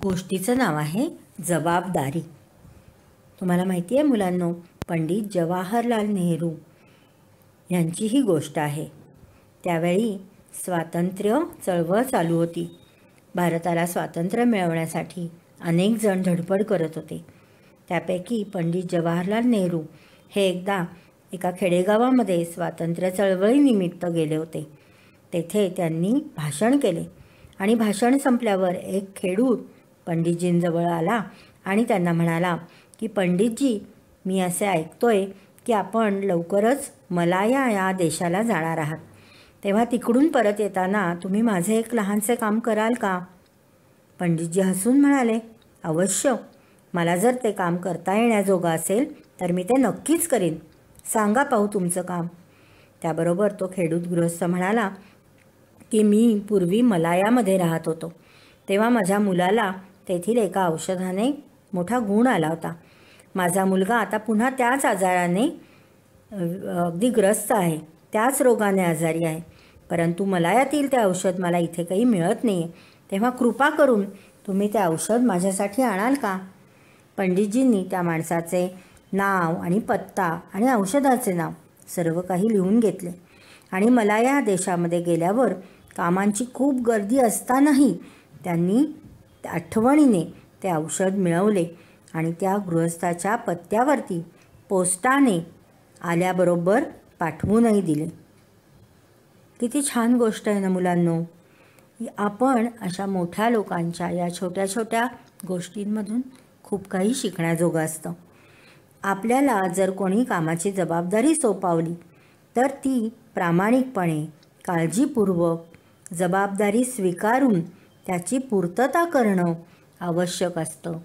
गोष्टीचं नाव आहे जबाबदारी। तुम्हाला माहिती आहे मुलांनो, पंडित जवाहरलाल नेहरू यांची ही गोष्ट आहे। त्यावेळी स्वातंत्र्य चळवळ चालू होती। भारताला स्वातंत्र्य मिळवण्यासाठी अनेक जण धडपड करत होते। त्यापैकी पंडित जवाहरलाल नेहरू हे एकदा एका खेडेगावामध्ये स्वातंत्र्य चळवळीनिमित्त गेले होते। तेथे त्यांनी भाषण केले आणि भाषण संपल्यावर एक खेडूत पंडितजींजवळ आला आणि त्यांना म्हणाला की पंडितजी, मी असे ऐकतोय की आपण लवकरच मलाया या देशाला जाणार आहात, तेव्हा तिकडून परत येताना तुम्ही माझे एक लहानसे काम कराल का? पंडितजी हसून म्हणाले, अवश्य, मला जर ते काम करता येण्याजोगं असेल तर मी ते नक्कीच करीन, सांगा पाहू तुमचं काम। त्याबरोबर तो खेडूत गृहस्थ म्हणाला की मी पूर्वी मलायामध्ये राहत होतो, तेव्हा माझ्या मुलाला तेथील एका औषधाने मोठा गुण आला होता। माझा मुलगा आता पुन्हा त्याच आजाराने अगदी ग्रस्त आहे, त्याच रोगाने आजारी आहे, परंतु मलायातील ते औषध मला इथे काही मिळत नाही आहे, तेव्हा कृपा करून तुम्ही ते औषध माझ्यासाठी आणाल का? पंडितजींनी त्या माणसाचे नाव आणि पत्ता आणि औषधाचे नाव सर्व काही लिहून घेतले आणि मलाया देशामध्ये गेल्यावर कामांची खूप गर्दी असतानाही त्यांनी आठवणीने ते औषध मिळवले आणि त्या गृहस्थाच्या पत्त्यावरती पोस्टाने आल्याबरोबर पाठवूनही दिले। किती छान गोष्ट आहे ना मुलांनो। आपण अशा मोठ्या लोकांच्या या छोट्या छोट्या गोष्टींमधून खूप काही शिकण्याजोगं असतं। आपल्याला जर कोणी कामाची जबाबदारी सोपवली तर ती प्रामाणिकपणे, काळजीपूर्वक जबाबदारी स्वीकारून त्याची पूर्तता करणं आवश्यक असतं।